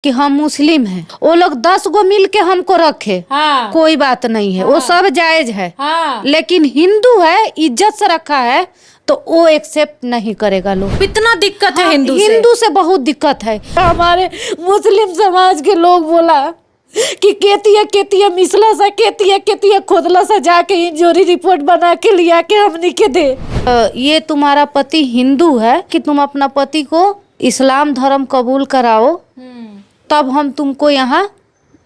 कि हम मुस्लिम हैं, वो लोग 10 गो मिल के हमको रखे, हाँ। कोई बात नहीं है, वो सब जायज है। हाँ। लेकिन हिंदू है, इज्जत से रखा है, तो वो एक्सेप्ट नहीं करेगा लोग। इतना दिक्कत है हाँ, हिंदू से बहुत दिक्कत है। हमारे मुस्लिम समाज के लोग बोला कि केतिया मिसला सा केतिया खोदला सा जाके इंजरी रिपोर्ट बना के लिया के हमनी के दे। ये तुम्हारा पति हिंदू है कि तुम अपना पति को इस्लाम धर्म कबूल कराओ, तब हम तुमको यहाँ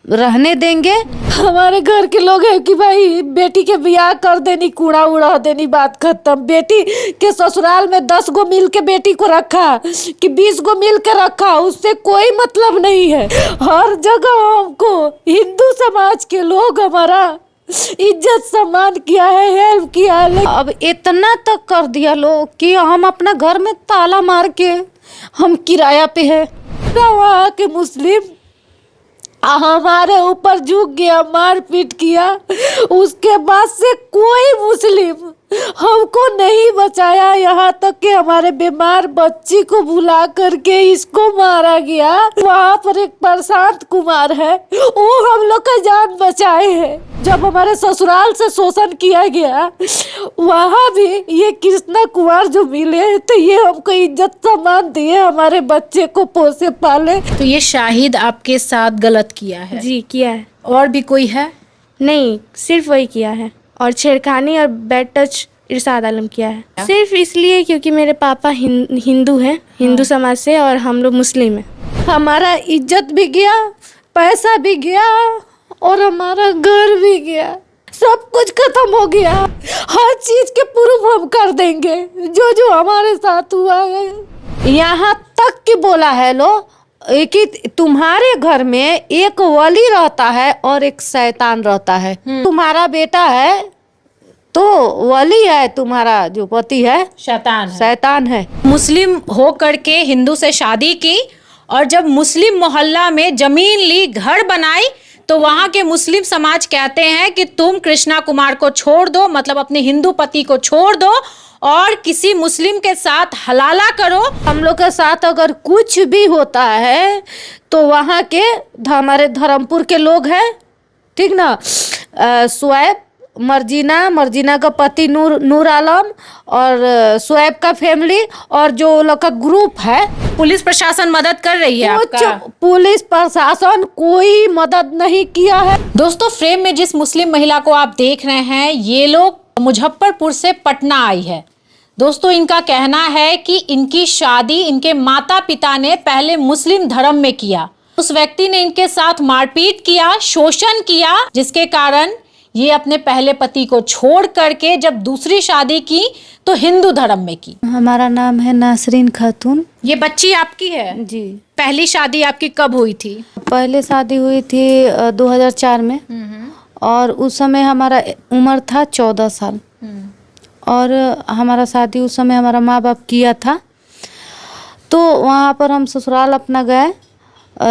रहने देंगे। हमारे घर के लोग हैं कि भाई बेटी के ब्याह कर देनी, कूड़ा उड़ा देनी, बात खत्म। बेटी के ससुराल में 10 गो मिल के बेटी को रखा कि 20 गो मिल के रखा, उससे कोई मतलब नहीं है। हर जगह हमको हिंदू समाज के लोग हमारा इज्जत सम्मान किया है, हेल्प किया है। अब इतना तक कर दिया लोग कि हम अपना घर में ताला मार के हम किराया पे है। वहाँ के मुस्लिम हमारे ऊपर झुक गया, मारपीट किया। उसके बाद से कोई मुस्लिम हमको नहीं बचाया, यहाँ तक कि हमारे बीमार बच्ची को बुला करके इसको मारा गया। वहाँ पर एक प्रशांत कुमार है, वो हम लोग का जान बचाए हैं। जब हमारे ससुराल से शोषण किया गया, वहाँ भी ये कृष्णा कुमार जो मिले तो ये हमको इज्जत सम्मान दिए, हमारे बच्चे को पोसे पाले। तो ये शाहिद आपके साथ गलत किया है? जी किया है। और भी कोई है? नहीं, सिर्फ वही किया है। और छेड़खानी और बैड टच इरशाद आलम किया है। सिर्फ इसलिए क्योंकि मेरे पापा हिंदू हैं, हिंदू समाज से, और हम लोग मुस्लिम हैं। हमारा इज्जत भी गया, पैसा भी गया, और हमारा घर भी गया, सब कुछ खत्म हो गया। हर चीज के प्रूफ हम कर देंगे जो जो हमारे साथ हुआ है। यहाँ तक कि बोला है लो कि तुम्हारे घर में एक वली रहता है और एक शैतान रहता है। तुम्हारा बेटा है तो वली है, तुम्हारा जो पति है शैतान है। मुस्लिम हो करके हिंदू से शादी की, और जब मुस्लिम मोहल्ला में जमीन ली, घर बनाई, तो वहाँ के मुस्लिम समाज कहते हैं कि तुम कृष्णा कुमार को छोड़ दो, मतलब अपने हिंदू पति को छोड़ दो और किसी मुस्लिम के साथ हलाला करो। हम लोग के साथ अगर कुछ भी होता है तो वहाँ के हमारे धर्मपुर के लोग हैं, ठीक ना, शुएब, मर्जीना का पति नूर आलम, और शुएब का फैमिली, और जो लोग का ग्रुप है। पुलिस प्रशासन मदद कर रही है आपका? पुलिस प्रशासन कोई मदद नहीं किया है। दोस्तों, फ्रेम में जिस मुस्लिम महिला को आप देख रहे हैं, ये लोग मुजफ्फरपुर से पटना आई है। दोस्तों, इनका कहना है कि इनकी शादी इनके माता पिता ने पहले मुस्लिम धर्म में किया, उस व्यक्ति ने इनके साथ मारपीट किया, शोषण किया, जिसके कारण ये अपने पहले पति को छोड़ करके जब दूसरी शादी की तो हिंदू धर्म में की। हमारा नाम है नासरीन खातून। ये बच्ची आपकी है? जी। पहली शादी आपकी कब हुई थी? पहले शादी हुई थी 2004 में, और उस समय हमारा उम्र था 14 साल, और हमारा शादी उस समय हमारा माँ बाप किया था। तो वहाँ पर हम ससुराल अपना गए,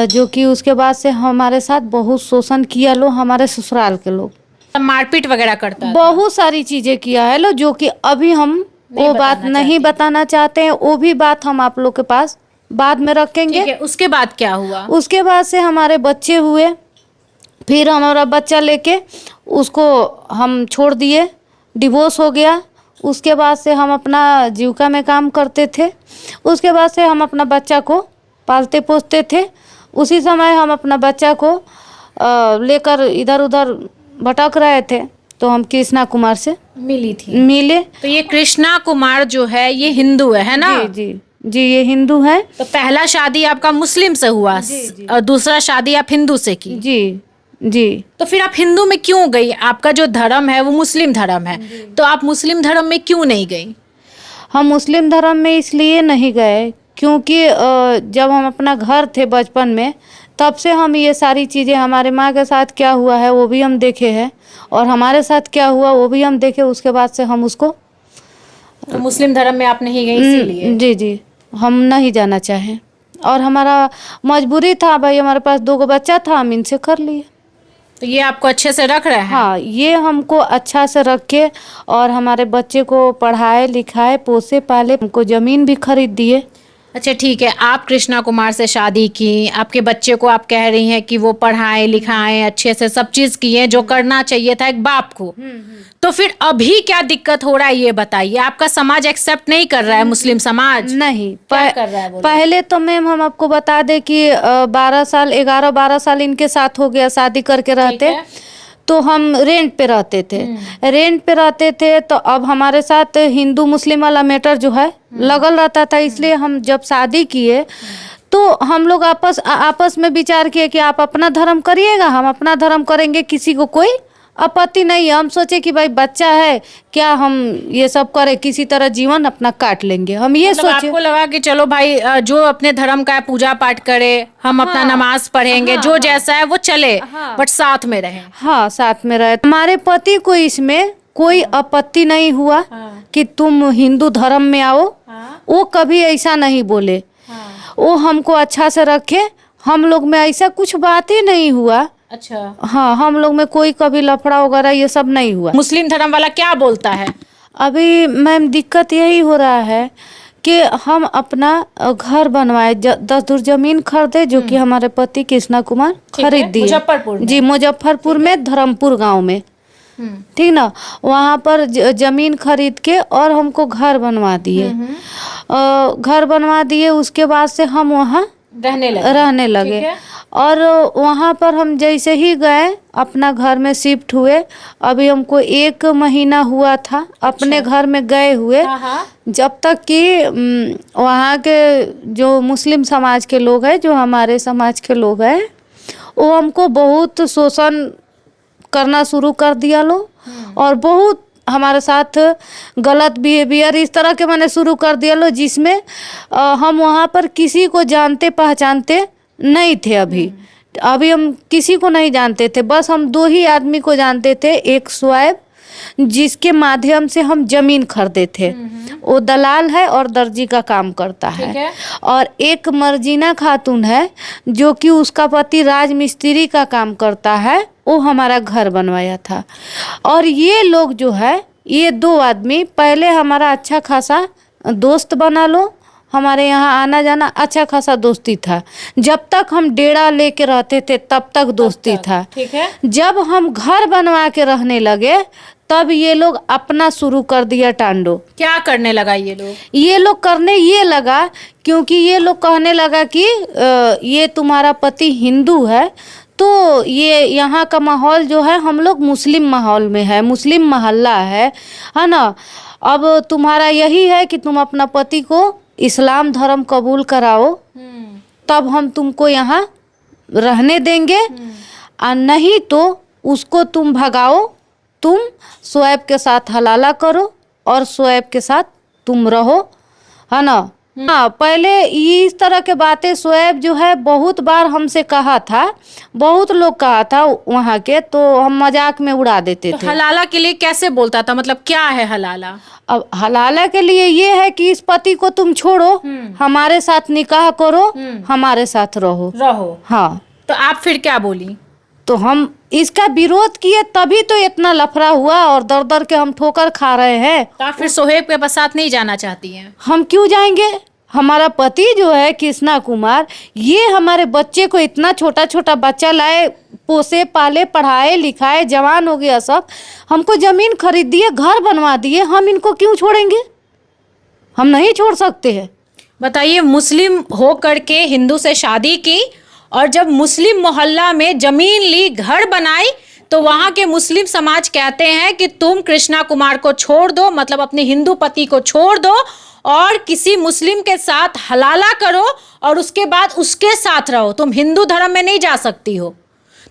जो कि उसके बाद से हमारे साथ बहुत शोषण किया लो, हमारे ससुराल के लोग मारपीट वगैरह करता है, बहुत सारी चीजें किया है लो, जो कि अभी हम वो बात नहीं बताना चाहते हैं। वो भी बात हम आप लोग के पास बाद में रखेंगे। ठीक है, उसके बाद क्या हुआ? उसके बाद से हमारे बच्चे हुए, फिर हमारा बच्चा लेके उसको हम छोड़ दिए, डिवोर्स हो गया। उसके बाद से हम अपना जीविका में काम करते थे। उसके बाद से हम अपना बच्चा को पालते पोसते थे। उसी समय हम अपना बच्चा को लेकर इधर उधर भटक रहे थे, तो हम कृष्णा कुमार से मिले। तो ये कृष्णा कुमार जो है ये हिंदू है ना? जी, ये हिंदू है। तो पहला शादी आपका मुस्लिम से हुआ, और दूसरा शादी आप हिंदू से की? जी। तो फिर आप हिंदू में क्यों गई? आपका जो धर्म है वो मुस्लिम धर्म है, तो आप मुस्लिम धर्म में क्यों नहीं गई? हम मुस्लिम धर्म में इसलिए नहीं गए क्योंकि जब हम अपना घर थे बचपन में, तब से हम ये सारी चीज़ें, हमारे माँ के साथ क्या हुआ है वो भी हम देखे हैं, और हमारे साथ क्या हुआ वो भी हम देखे। उसके बाद से हम उसको, तो मुस्लिम धर्म में आप नहीं गई इसीलिए? जी, हम नहीं जाना चाहे, और हमारा मजबूरी था भाई, हमारे पास 2 बच्चा था, हम इनसे कर लिए। तो ये आपको अच्छे से रख रहे हैं? हाँ, ये हमको अच्छा से रखे, और हमारे बच्चे को पढ़ाए लिखाए, पोसे पाले, हमको ज़मीन भी खरीद दिए। अच्छा ठीक है, आप कृष्णा कुमार से शादी की, आपके बच्चे को आप कह रही हैं कि वो पढ़ाएं लिखाएं अच्छे से, सब चीज किए जो करना चाहिए था एक बाप को, तो फिर अभी क्या दिक्कत हो रहा है ये बताइए। आपका समाज एक्सेप्ट नहीं कर रहा है, मुस्लिम समाज नहीं क्या कर रहा है बोलो? पहले तो मैम हम आपको बता दें कि 11 साल इनके साथ हो गया शादी करके रहते, है। तो हम रेंट पे रहते थे। तो अब हमारे साथ हिंदू मुस्लिम वाला मैटर जो है लगल रहता था, इसलिए हम जब शादी किए तो हम लोग आपस में विचार किए कि आप अपना धर्म करिएगा, हम अपना धर्म करेंगे, किसी को कोई आपत्ति नहीं है। हम सोचे कि भाई बच्चा है, क्या हम ये सब करें, किसी तरह जीवन अपना काट लेंगे, हम ये मतलब सोचे। आपको लगा कि चलो भाई जो अपने धर्म का है पूजा पाठ करे, हम अपना नमाज पढ़ेंगे, जो जैसा है वो चले, बट साथ में रहे। हाँ, साथ में रहे। हमारे पति को इसमें कोई आपत्ति नहीं हुआ कि तुम हिंदू धर्म में आओ, वो कभी ऐसा नहीं बोले। वो हमको अच्छा से रखे, हम लोग में ऐसा कुछ बात ही नहीं हुआ। अच्छा, हाँ, हम लोग में कोई कभी लफड़ा वगैरह ये सब नहीं हुआ। मुस्लिम धर्म वाला क्या बोलता है? अभी मैम दिक्कत यही हो रहा है कि हम अपना घर बनवाए, 10 दूर जमीन खरीदे, जो कि हमारे पति कृष्णा कुमार खरीद दिए। मुजफ्फरपुर में? जी, मुजफ्फरपुर में धर्मपुर गांव में, ठीक ना, वहाँ पर जमीन खरीद के और हमको घर बनवा दिए। घर बनवा दिए, उसके बाद से हम वहाँ रहने लगे। और वहाँ पर हम जैसे ही गए अपना घर में शिफ्ट हुए, अभी हमको 1 महीना हुआ था अपने घर में गए हुए, जब तक कि वहाँ के जो मुस्लिम समाज के लोग हैं, जो हमारे समाज के लोग हैं, वो हमको बहुत शोषण करना शुरू कर दिया लो, और बहुत हमारे साथ गलत बिहेवियर इस तरह के मैंने शुरू कर दिया लो, जिसमें हम वहाँ पर किसी को जानते पहचानते नहीं थे। अभी हम किसी को नहीं जानते थे, बस हम 2 ही आदमी को जानते थे। एक शुएब, जिसके माध्यम से हम जमीन खरीदे थे, वो दलाल है और दर्जी का काम करता है। और एक मर्जीना खातून है, जो कि उसका पति राजमिस्त्री का काम करता है, वो हमारा घर बनवाया था। और ये लोग जो है, ये 2 आदमी पहले हमारा अच्छा खासा दोस्त बना लो, हमारे यहाँ आना जाना अच्छा खासा दोस्ती था। जब तक हम डेरा लेके रहते थे तब तक दोस्ती था, ठीक है। जब हम घर बनवा के रहने लगे तब ये लोग अपना शुरू कर दिया टांडो। क्या करने लगा ये लोग? ये लोग करने ये लगा, क्योंकि ये लोग कहने लगा कि ये तुम्हारा पति हिंदू है, तो ये यहाँ का माहौल जो है, हम लोग मुस्लिम माहौल में है, मुस्लिम मोहल्ला है ना। अब तुम्हारा यही है कि तुम अपना पति को इस्लाम धर्म कबूल कराओ, तब हम तुमको यहाँ रहने देंगे, और नहीं तो उसको तुम भगाओ, तुम शुएब के साथ हलाला करो और शुएब के साथ तुम रहो, है ना। हाँ, पहले इस तरह के बातें शुएब जो है बहुत बार हमसे कहा था, बहुत लोग कहा था वहाँ के, तो हम मजाक में उड़ा देते थे। हलाला के लिए कैसे बोलता था, मतलब क्या है हलाला? अब हलाला के लिए ये है कि इस पति को तुम छोड़ो, हमारे साथ निकाह करो, हमारे साथ रहो। हाँ, तो आप फिर क्या बोली? तो हम इसका विरोध किए, तभी तो इतना लफड़ा हुआ और दर दर के हम ठोकर खा रहे हैं। तो आप फिर शुएब के साथ नहीं जाना चाहती हैं? हम क्यों जाएंगे? हमारा पति जो है कृष्णा कुमार, ये हमारे बच्चे को, इतना छोटा छोटा बच्चा लाए, पोसे पाले, पढ़ाए लिखाए, जवान हो गया सब, हमको जमीन खरीद दिए, घर बनवा दिए, हम इनको क्यों छोड़ेंगे? हम नहीं छोड़ सकते हैं। बताइए, मुस्लिम हो करके हिंदू से शादी की, और जब मुस्लिम मोहल्ला में जमीन ली, घर बनाई, तो वहाँ के मुस्लिम समाज कहते हैं कि तुम कृष्णा कुमार को छोड़ दो, मतलब अपने हिंदू पति को छोड़ दो और किसी मुस्लिम के साथ हलाला करो, और उसके बाद उसके साथ रहो, तुम हिंदू धर्म में नहीं जा सकती हो।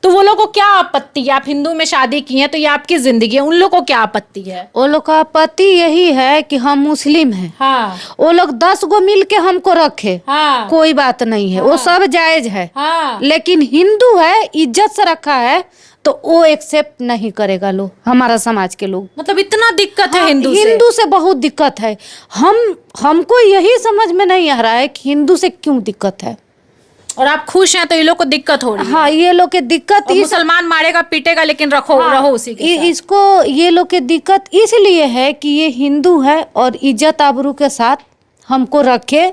तो वो लोग को क्या आपत्ति है? आप हिंदू में शादी की हैं तो ये आपकी जिंदगी है, उन लोग को क्या आपत्ति है? वो लोग का आपत्ति यही है कि हम मुस्लिम हैं। हाँ। वो लोग 10 गो मिल के हमको रखे, हाँ। कोई बात नहीं है, वो सब जायज है। हाँ। लेकिन हिंदू है, इज्जत से रखा है, तो वो एक्सेप्ट नहीं करेगा लोग, हमारा समाज के लोग। मतलब इतना दिक्कत है? हाँ, हिंदू से बहुत दिक्कत है। हमको यही समझ में नहीं आ रहा है कि हिंदू से क्यों दिक्कत है। और आप खुश हैं तो ये लोग को दिक्कत हो रही है? हाँ, ये लोग के दिक्कत, मुसलमान मारेगा पीटेगा, लेकिन रहो उसी के साथ। इसको ये लोग के दिक्कत इसलिए है कि ये हिंदू है और इज्जत आबरू के साथ हमको रखे,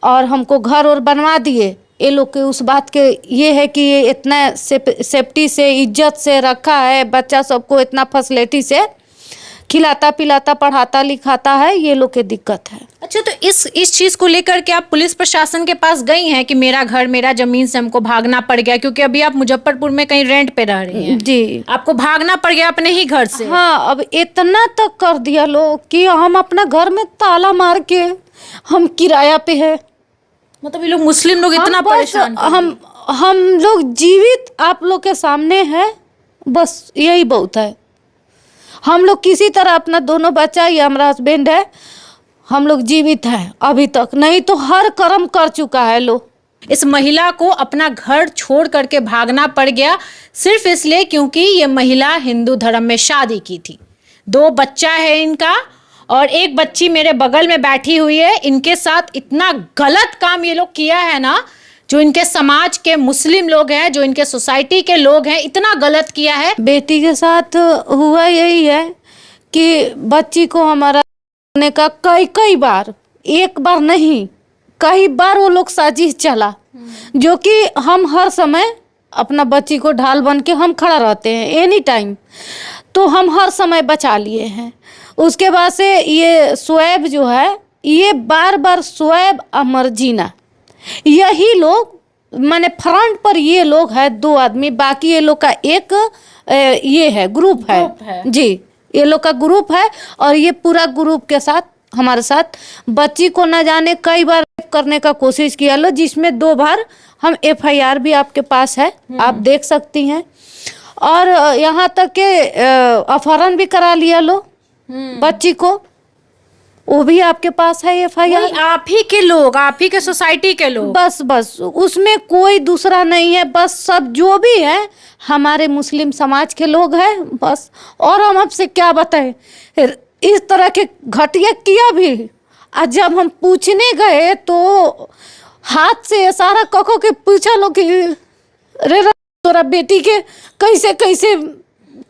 और हमको घर और बनवा दिए। ये लोग के उस बात के ये है कि ये इतना सेफ्टी से इज्जत से रखा है, बच्चा सबको इतना फैसिलिटी से खिलाता पिलाता पढ़ाता लिखाता है, ये लोग की दिक्कत है। अच्छा, तो इस चीज को लेकर के आप पुलिस प्रशासन के पास गई हैं कि मेरा घर मेरा जमीन से हमको भागना पड़ गया, क्योंकि अभी आप मुजफ्फरपुर में कहीं रेंट पे रह रही हैं? जी, आपको भागना पड़ गया अपने ही घर से? हाँ, अब इतना तक कर दिया लोग कि हम अपना घर में ताला मार के हम किराया पे है। मतलब ये लोग मुस्लिम लोग इतना परेशान? हम लोग जीवित आप लोग के सामने है, बस यही बहुत है। हम लोग किसी तरह अपना दोनों बच्चा, ये हमारा हस्बैंड है, हम लोग जीवित हैं अभी तक, नहीं तो हर कर्म कर चुका है लोग। इस महिला को अपना घर छोड़ करके भागना पड़ गया सिर्फ इसलिए क्योंकि ये महिला हिंदू धर्म में शादी की थी। 2 बच्चा है इनका और एक बच्ची मेरे बगल में बैठी हुई है। इनके साथ इतना गलत काम ये लोग किया है ना, जो इनके समाज के मुस्लिम लोग हैं, जो इनके सोसाइटी के लोग हैं, इतना गलत किया है। बेटी के साथ हुआ यही है कि बच्ची को हमारा ने का कई बार, एक बार नहीं कई बार वो लोग साजिश चला, जो कि हम हर समय अपना बच्ची को ढाल बन के हम खड़ा रहते हैं एनी टाइम, तो हम हर समय बचा लिए हैं। उसके बाद से ये शोएब जो है, ये बार शोएब अमरजीना, यही लोग माने फ्रंट पर ये लोग है 2 आदमी, बाकी ये लोग का एक ये है ग्रुप है जी, ये लोग का ग्रुप है। और ये पूरा ग्रुप के साथ हमारे साथ बच्ची को न जाने कई बार करने का कोशिश किया लो, जिसमें 2 बार हम FIR भी आपके पास है, आप देख सकती हैं। और यहाँ तक के अपहरण भी करा लिया लो बच्ची को, वो भी आपके पास है FIR। आप ही के लोग, आप ही के सोसाइटी के लोग? बस उसमें कोई दूसरा नहीं है, बस सब जो भी है हमारे मुस्लिम समाज के लोग हैं बस। और हम आपसे क्या बताएं, इस तरह के घटिया किया भी। आज जब हम पूछने गए तो हाथ से इशारा कको के पूछा लो कि रे तोरा बेटी के कैसे कैसे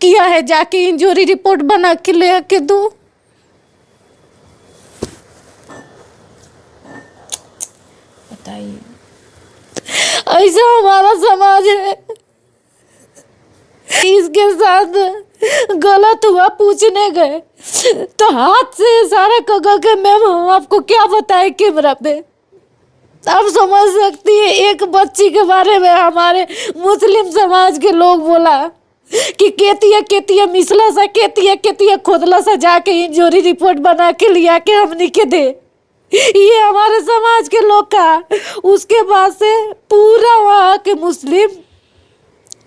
किया है, जाके इंजरी रिपोर्ट बना के ले आके दो। बताइए, ऐसा हमारा समाज है। इसके साथ गलत हुआ, पूछने गए तो हाथ से इशारा कर के मैम हम आपको क्या बताएं कैमरा पे। आप समझ सकती है, एक बच्ची के बारे में हमारे मुस्लिम समाज के लोग बोला कि केतिया मिसला सा, केतिया खोदला सा, जाके इंजरी रिपोर्ट बना के लिया के हमनी के दे। ये हमारे समाज के लोग का। उसके बाद से पूरा वहाँ के मुस्लिम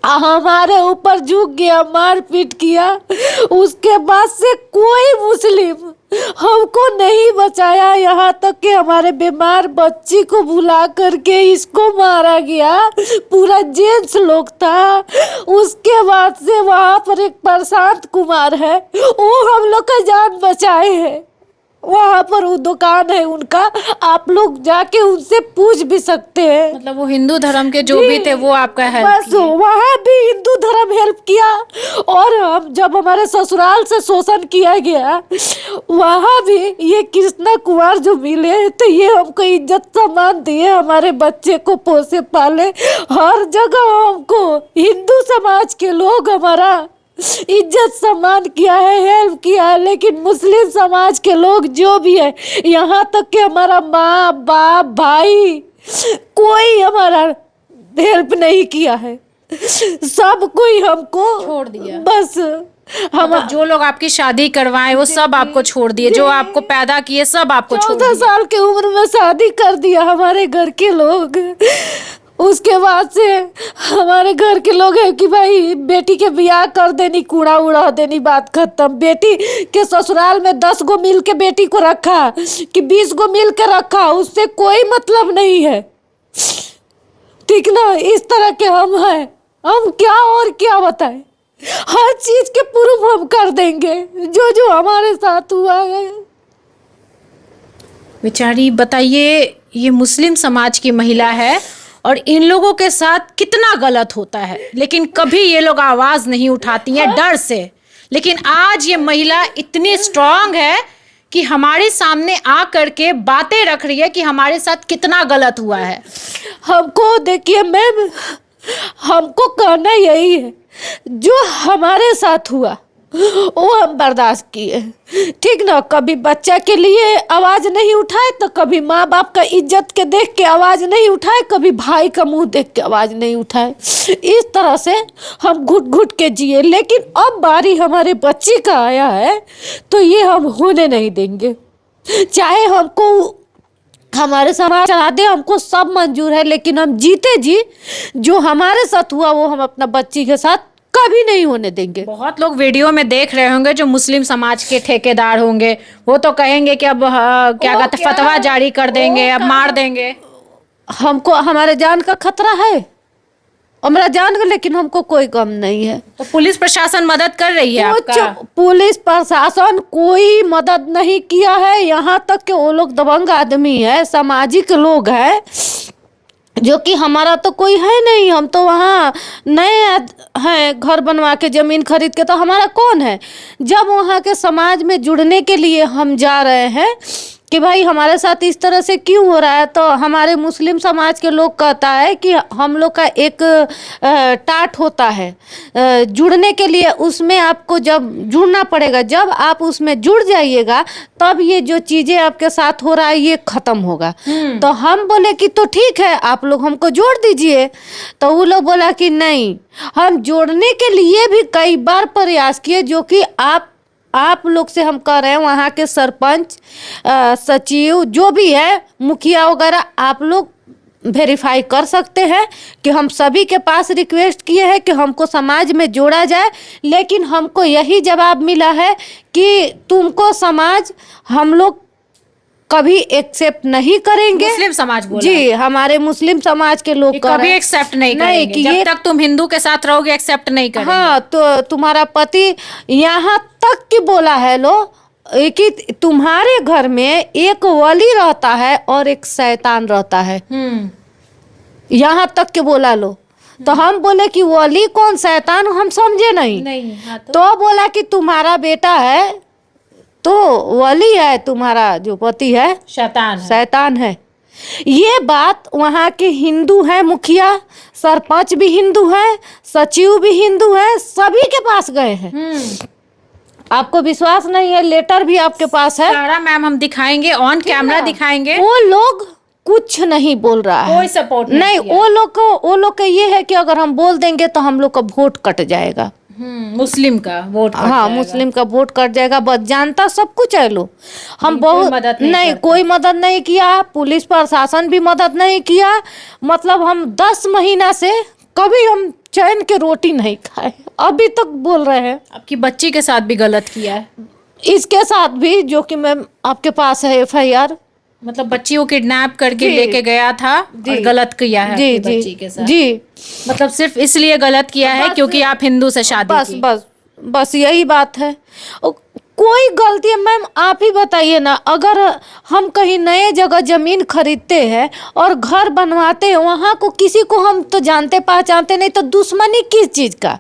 हमारे ऊपर झुक गया, मारपीट किया। उसके बाद से कोई मुस्लिम हमको नहीं बचाया, यहाँ तक कि हमारे बीमार बच्ची को बुला करके इसको मारा गया। पूरा जेंट्स लोग था। उसके बाद से वहाँ पर एक प्रशांत कुमार है, वो हम लोग का जान बचाए हैं। वहाँ पर वो दुकान है उनका, आप लोग जाके उनसे पूछ भी सकते हैं। मतलब वो हिंदू धर्म के जो भी थे वो आपका हेल्प बस वहाँ भी हिंदू धर्म हेल्प किया। और हम जब हमारे ससुराल से शोषण किया गया, वहाँ भी ये कृष्णा कुमार जो मिले तो ये हमको इज्जत सम्मान दिए, हमारे बच्चे को पोसे पाले। हर जगह हमको हिंदू समाज के लोग हमारा इज्जत सम्मान किया है, हेल्प किया है। लेकिन मुस्लिम समाज के लोग जो भी है, यहाँ तक कि हमारा माँ बाप भाई कोई हमारा हेल्प नहीं किया है। सब कोई हमको छोड़ दिया। बस हम जो लोग आपकी शादी करवाए वो सब आपको छोड़ दिए, जो आपको पैदा किए सब आपको छोड़ दिए। 14 साल की उम्र में शादी कर दिया हमारे घर के लोग। उसके बाद से हमारे घर के लोग हैं कि भाई बेटी के ब्याह कर देनी, कूड़ा उड़ा देनी, बात खत्म। बेटी के ससुराल में 10 गो मिल के बेटी को रखा कि 20 गो मिल के रखा, उससे कोई मतलब नहीं है। ठीक ना, इस तरह के हम हैं। हम क्या और क्या बताएं, हर चीज के प्रूफ हम कर देंगे जो जो हमारे साथ हुआ है। बेचारी, बताइए, ये मुस्लिम समाज की महिला है और इन लोगों के साथ कितना गलत होता है, लेकिन कभी ये लोग आवाज नहीं उठाती हैं डर से। लेकिन आज ये महिला इतनी स्ट्रांग है कि हमारे सामने आ करके बातें रख रही है कि हमारे साथ कितना गलत हुआ है। हमको देखिए मैम, हमको कहना यही है, जो हमारे साथ हुआ वो हम बर्दाश्त किए, ठीक ना। कभी बच्चा के लिए आवाज़ नहीं उठाए तो कभी माँ बाप का इज्जत के देख के आवाज़ नहीं उठाए, कभी भाई का मुंह देख के आवाज़ नहीं उठाए। इस तरह से हम घुट घुट के जिए, लेकिन अब बारी हमारे बच्चे का आया है तो ये हम होने नहीं देंगे। चाहे हमको हमारे समाज चढ़ा दे, हमको सब मंजूर है, लेकिन हम जीते जी जो हमारे साथ हुआ वो हम अपना बच्ची के साथ कभी नहीं होने देंगे। बहुत लोग वीडियो में देख रहे होंगे जो मुस्लिम समाज के ठेकेदार होंगे, वो तो कहेंगे कि अब क्या कहते हैं, फतवा जारी कर देंगे, अब मार देंगे। हमको हमारे जान का खतरा है, हमारा जान का, लेकिन हमको कोई गम नहीं है। तो पुलिस प्रशासन मदद कर रही है आपका? पुलिस प्रशासन कोई मदद नहीं किया है, यहाँ तक कि वो लोग दबंग आदमी है, सामाजिक लोग हैं, जो कि हमारा तो कोई है नहीं। हम तो वहाँ नए हैं, घर बनवा के ज़मीन खरीद के, तो हमारा कौन है। जब वहाँ के समाज में जुड़ने के लिए हम जा रहे हैं कि भाई हमारे साथ इस तरह से क्यों हो रहा है, तो हमारे मुस्लिम समाज के लोग कहता है कि हम लोग का एक टाट होता है जुड़ने के लिए, उसमें आपको जब जुड़ना पड़ेगा, जब आप उसमें जुड़ जाइएगा तब ये जो चीज़ें आपके साथ हो रहा है ये ख़त्म होगा। तो हम बोले कि तो ठीक है, आप लोग हमको जोड़ दीजिए। तो वो लोग बोला कि नहीं, हम जोड़ने के लिए भी कई बार प्रयास किए, जो कि आप लोग से हम कह रहे हैं, वहाँ के सरपंच, सचिव, जो भी है, मुखिया वगैरह, आप लोग वेरीफाई कर सकते हैं कि हम सभी के पास रिक्वेस्ट किए हैं कि हमको समाज में जोड़ा जाए, लेकिन हमको यही जवाब मिला है कि तुमको समाज हम लोग कभी एक्सेप्ट नहीं करेंगे। मुस्लिम समाज बोला जी, हमारे मुस्लिम समाज के लोग कभी एक्सेप्ट नहीं करेंगे, कि जब तक तुम हिंदू के साथ रहोगे एक्सेप्ट नहीं करेंगे। हाँ, तो तुम्हारा पति यहाँ तक कि बोला है लो कि तुम्हारे घर में एक वली रहता है और एक शैतान रहता है, यहाँ तक कि बोला लो। तो हम बोले कि वली कौन शैतान, हम समझे नहीं। हाँ, तो बोला कि तुम्हारा बेटा है तो वली है, तुम्हारा जो पति है शैतान है। ये बात वहाँ के हिंदू हैं, मुखिया, सरपंच भी हिंदू है, सचिव भी हिंदू है, सभी के पास गए हैं। आपको विश्वास नहीं है, लेटर भी आपके पास है सारा मैम, हम दिखाएंगे, ऑन कैमरा दिखाएंगे। वो लोग कुछ नहीं बोल रहा है, कोई सपोर्ट नहीं। वो लोग का ये है कि अगर हम बोल देंगे तो हम लोग का वोट कट जाएगा, मुस्लिम का वोट कट हाँ जाएगा। मुस्लिम का वोट कट जाएगा। बस जानता सब कुछ है लो, हम बहुत मदद नहीं, कोई मदद नहीं किया, पुलिस प्रशासन भी मदद नहीं किया। मतलब हम 10 महीना से कभी हम चैन के रोटी नहीं खाए, अभी तक बोल रहे हैं। आपकी बच्ची के साथ भी गलत किया है? इसके साथ भी, जो कि मैम आपके पास है FIR, मतलब बच्ची को किडनैप करके लेके गया था और गलत किया है जी आपकी बच्ची के साथ? जी, मतलब सिर्फ इसलिए गलत किया है क्योंकि आप हिंदू से शादी की? बस यही बात है। कोई गलती है मैम, आप ही बताइए ना। अगर हम कहीं नए जगह जमीन खरीदते हैं और घर बनवाते हैं, वहाँ को किसी को हम तो जानते पहचानते नहीं, तो दुश्मनी किस चीज़ का,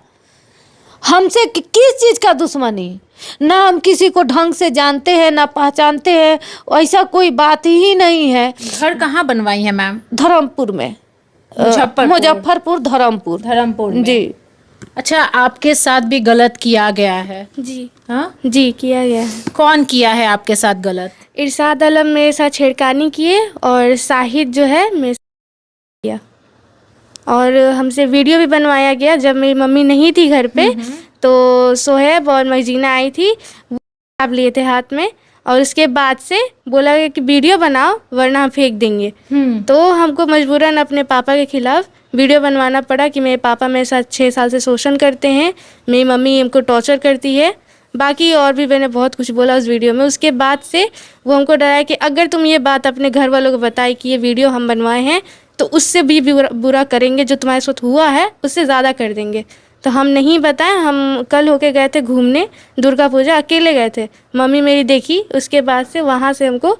हमसे किस चीज़ का दुश्मनी? ना हम किसी को ढंग से जानते हैं ना पहचानते हैं, ऐसा कोई बात ही नहीं है। घर कहाँ बनवाई है मैम? धर्मपुर में, मुजफ्फरपुर, धर्मपुर में। जी। अच्छा, आपके साथ भी गलत किया गया है? जी हाँ जी, किया गया है। कौन किया है आपके साथ गलत? इरशाद आलम मेरे साथ छेड़खानी किए और शाहिद जो है मेरे साथ किया, और हमसे वीडियो भी बनवाया गया। जब मेरी मम्मी नहीं थी घर पे तो सोहेब और मजीना आई थी, वो आप लिए थे हाथ में, और उसके बाद से बोला गया कि वीडियो बनाओ वरना हम फेंक देंगे। तो हमको मजबूरन अपने पापा के खिलाफ वीडियो बनवाना पड़ा कि मेरे पापा मेरे साथ 6 साल से शोषण करते हैं, मेरी मम्मी हमको टॉर्चर करती है। बाकी और भी मैंने बहुत कुछ बोला उस वीडियो में। उसके बाद से वो हमको डराया कि अगर तुम ये बात अपने घर वालों को बताई कि ये वीडियो हम बनवाए हैं तो उससे भी बुरा करेंगे, जो तुम्हारे साथ हुआ है उससे ज़्यादा कर देंगे। तो हम नहीं बताएं। हम कल होके गए थे घूमने, दुर्गा पूजा, अकेले गए थे। मम्मी मेरी देखी, उसके बाद से वहाँ से हमको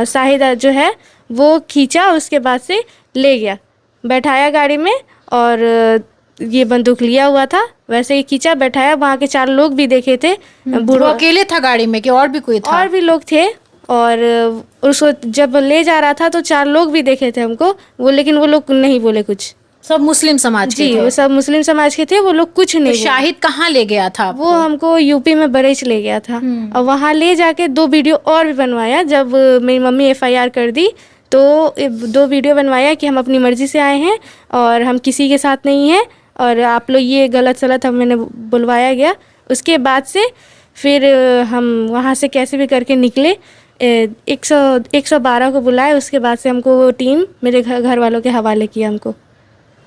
शाहिद जो है वो खींचा, उसके बाद से ले गया, बैठाया गाड़ी में और ये बंदूक लिया हुआ था, वैसे ही खींचा बैठाया। वहाँ के 4 लोग भी देखे थे। वो अकेले था गाड़ी में कि और भी कोई था? और भी लोग थे। और उसको जब ले जा रहा था तो 4 लोग भी देखे थे हमको वो, लेकिन वो लोग नहीं बोले कुछ। सब मुस्लिम समाज के जी, थे? वो सब मुस्लिम समाज के थे, वो लोग कुछ नहीं बोले। शाहिद कहाँ ले गया था आपको? वो हमको यूपी में बरेच ले गया था और वहाँ ले जाके 2 वीडियो और भी बनवाया। जब मेरी मम्मी FIR कर दी तो 2 वीडियो बनवाया कि हम अपनी मर्जी से आए हैं और हम किसी के साथ नहीं हैं और आप लोग ये गलत सलत हम मैंने बुलवाया गया। उसके बाद से फिर हम वहाँ से कैसे भी करके निकले, 112 को बुलाए। उसके बाद से हमको वो टीम मेरे घर वालों के हवाले किया हमको।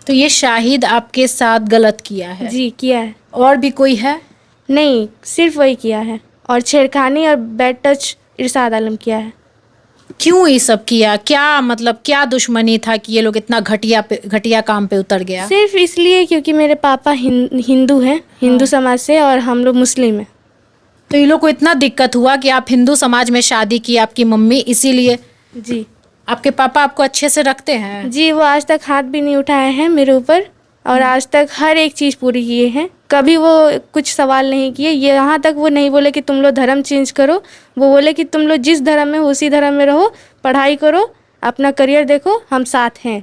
तो ये शाहिद आपके साथ गलत किया है? जी किया है। और भी कोई है? नहीं, सिर्फ वही किया है। और छेड़खानी और बैड टच इरशाद आलम किया है। क्यों ये सब किया? क्या मतलब क्या दुश्मनी था कि ये लोग इतना घटिया काम पे उतर गया? सिर्फ इसलिए क्योंकि मेरे पापा हिंदू हैं, हिंदू समाज से, और हम लोग मुस्लिम हैं। तो ये लोग को इतना दिक्कत हुआ कि आप हिंदू समाज में शादी की आपकी मम्मी, इसीलिए? जी। आपके पापा आपको अच्छे से रखते हैं? जी, वो आज तक हाथ भी नहीं उठाए हैं मेरे ऊपर और आज तक हर एक चीज़ पूरी किए हैं। कभी वो कुछ सवाल नहीं किए। ये यहाँ तक वो नहीं बोले कि तुम लोग धर्म चेंज करो, वो बोले कि तुम लोग जिस धर्म में हो उसी धर्म में रहो, पढ़ाई करो, अपना करियर देखो, हम साथ हैं।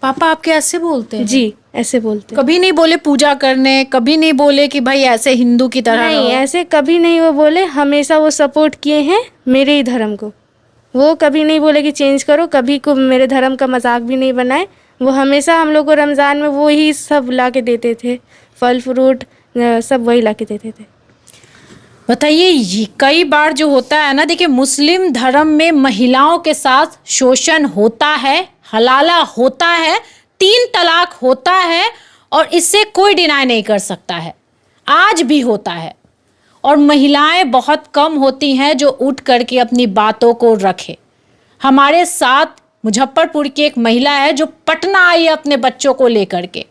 पापा आपके ऐसे बोलते हैं? जी, ऐसे बोलते हैं। कभी नहीं बोले पूजा करने? कभी नहीं बोले कि भाई ऐसे हिंदू की तरह नहीं, रहो? ऐसे कभी नहीं वो बोले। हमेशा वो सपोर्ट किए हैं मेरे ही धर्म को। वो कभी नहीं बोले कि चेंज करो, कभी को मेरे धर्म का मजाक भी नहीं बनाए। वो हमेशा हम लोग को रमज़ान में वो ही सब ला के देते थे, फल फ्रूट सब वही ला के देते थे। बताइए, ये कई बार जो होता है ना, देखिए मुस्लिम धर्म में महिलाओं के साथ शोषण होता है, हलाला होता है, 3 तलाक होता है और इससे कोई डिनाई नहीं कर सकता है, आज भी होता है। और महिलाएं बहुत कम होती हैं जो उठ करके अपनी बातों को रखे। हमारे साथ मुजफ्फरपुर की एक महिला है जो पटना आई है अपने बच्चों को लेकर के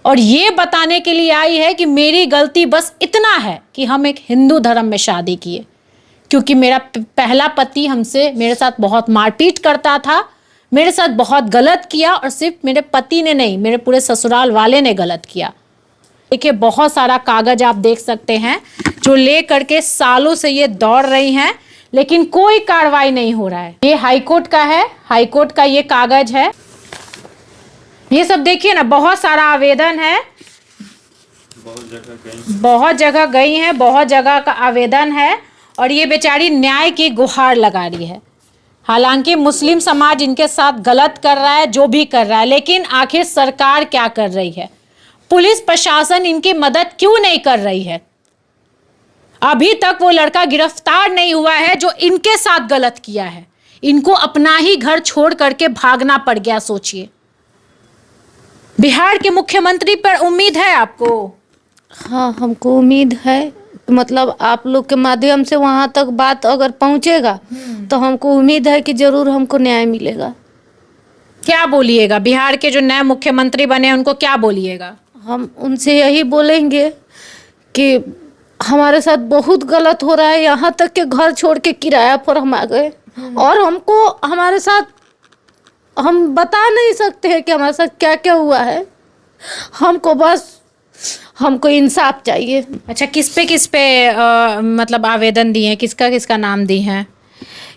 और ये बताने के लिए आई है कि मेरी गलती बस इतना है कि हम एक हिंदू धर्म में शादी किए, क्योंकि मेरा पहला पति मेरे साथ बहुत मारपीट करता था, मेरे साथ बहुत गलत किया और सिर्फ मेरे पति ने नहीं, मेरे पूरे ससुराल वाले ने गलत किया। देखिए बहुत सारा कागज आप देख सकते हैं जो ले करके सालों से ये दौड़ रही हैं, लेकिन कोई कार्रवाई नहीं हो रहा है। ये हाईकोर्ट का है, हाईकोर्ट का ये कागज है। ये सब देखिए ना, बहुत सारा आवेदन है, बहुत जगह गई हैं, बहुत जगह का आवेदन है और ये बेचारी न्याय की गुहार लगा रही है। हालांकि मुस्लिम समाज इनके साथ गलत कर रहा है, जो भी कर रहा है, लेकिन आखिर सरकार क्या कर रही है? पुलिस प्रशासन इनकी मदद क्यों नहीं कर रही है? अभी तक वो लड़का गिरफ्तार नहीं हुआ है जो इनके साथ गलत किया है। इनको अपना ही घर छोड़ करके भागना पड़ गया। सोचिए, बिहार के मुख्यमंत्री पर उम्मीद है आपको? हाँ, हमको उम्मीद है। मतलब आप लोग के माध्यम से वहाँ तक बात अगर पहुँचेगा तो हमको उम्मीद है कि जरूर हमको न्याय मिलेगा। क्या बोलिएगा? बिहार के जो नए मुख्यमंत्री बने उनको क्या बोलिएगा? हम उनसे यही बोलेंगे कि हमारे साथ बहुत गलत हो रहा है, यहाँ तक कि घर छोड़ के किराया पर हम आ गए और हमको हमारे साथ हम बता नहीं सकते हैं कि हमारे साथ क्या क्या हुआ है। हमको इंसाफ चाहिए। अच्छा, किस पे मतलब आवेदन दिए हैं? किसका किसका नाम दिए हैं?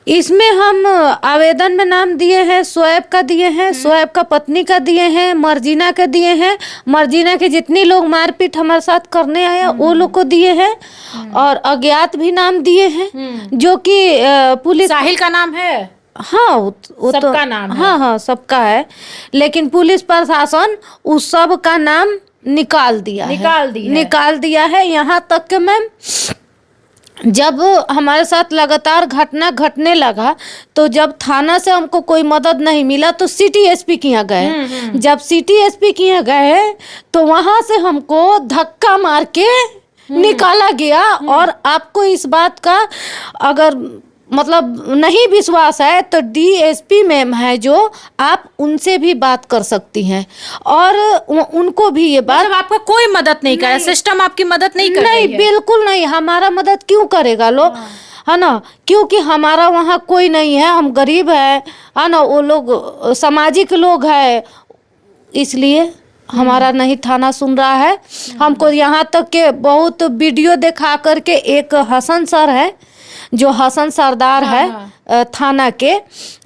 इसमें हम आवेदन में नाम दिए हैं, शोएब का दिए हैं, शोएब का पत्नी का दिए हैं, मर्जीना का दिए हैं, मर्जीना के जितनी लोग मारपीट हमारे साथ करने आए वो लोग को दिए हैं और अज्ञात भी नाम दिए हैं, जो कि पुलिस। साहिल का नाम है? हाँ, वो सबका नाम है। हाँ, सबका है, लेकिन पुलिस प्रशासन उस सब का नाम निकाल दिया है। यहाँ तक कि मैम, जब हमारे साथ लगातार घटना घटने लगा तो जब थाना से हमको कोई मदद नहीं मिला तो सिटी एसपी के यहाँ गए। जब सिटी एसपी के यहाँ गए तो वहाँ से हमको धक्का मार के निकाला गया। और आपको इस बात का अगर मतलब नहीं विश्वास है तो डीएसपी मैम है जो, आप उनसे भी बात कर सकती हैं और उनको भी ये बात। मतलब आपका कोई मदद नहीं कर रहा, सिस्टम आपकी मदद नहीं कर रही है? नहीं, बिल्कुल नहीं। हमारा मदद क्यों करेगा लोग, है ना? क्योंकि हमारा वहाँ कोई नहीं है, हम गरीब है ना, वो लोग सामाजिक लोग हैं, इसलिए। हमारा नहीं थाना सुन रहा है। हमको यहाँ तक के बहुत वीडियो दिखा करके, एक हसन सर है जो हसन सरदार है थाना के,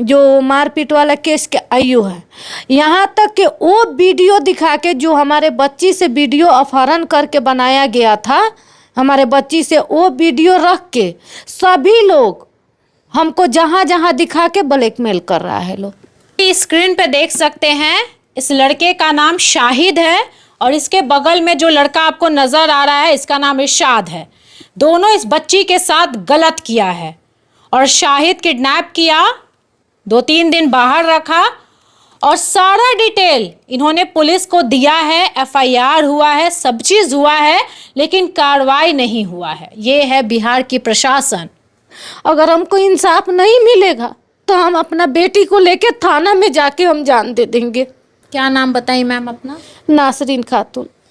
जो मारपीट वाला केस के आयु है, यहाँ तक कि वो वीडियो दिखा के जो हमारे बच्ची से वीडियो अपहरण करके बनाया गया था, हमारे बच्ची से वो वीडियो रख के सभी लोग हमको जहाँ जहाँ दिखा के ब्लैकमेल कर रहा है लोग। स्क्रीन पे देख सकते हैं, इस लड़के का नाम शाहिद है और इसके बगल में जो लड़का आपको नजर आ रहा है इसका नाम इरशाद है। दोनों इस बच्ची के साथ गलत किया है और शाहिद किडनैप किया, 2-3 दिन बाहर रखा और सारा डिटेल इन्होंने पुलिस को दिया है। FIR हुआ है, सब चीज़ हुआ है, लेकिन कार्रवाई नहीं हुआ है। ये है बिहार की प्रशासन। अगर हमको इंसाफ नहीं मिलेगा तो हम अपना बेटी को लेके थाना में जाके हम जान दे देंगे। क्या नाम बताइए मैम अपना? नासरीन खातून।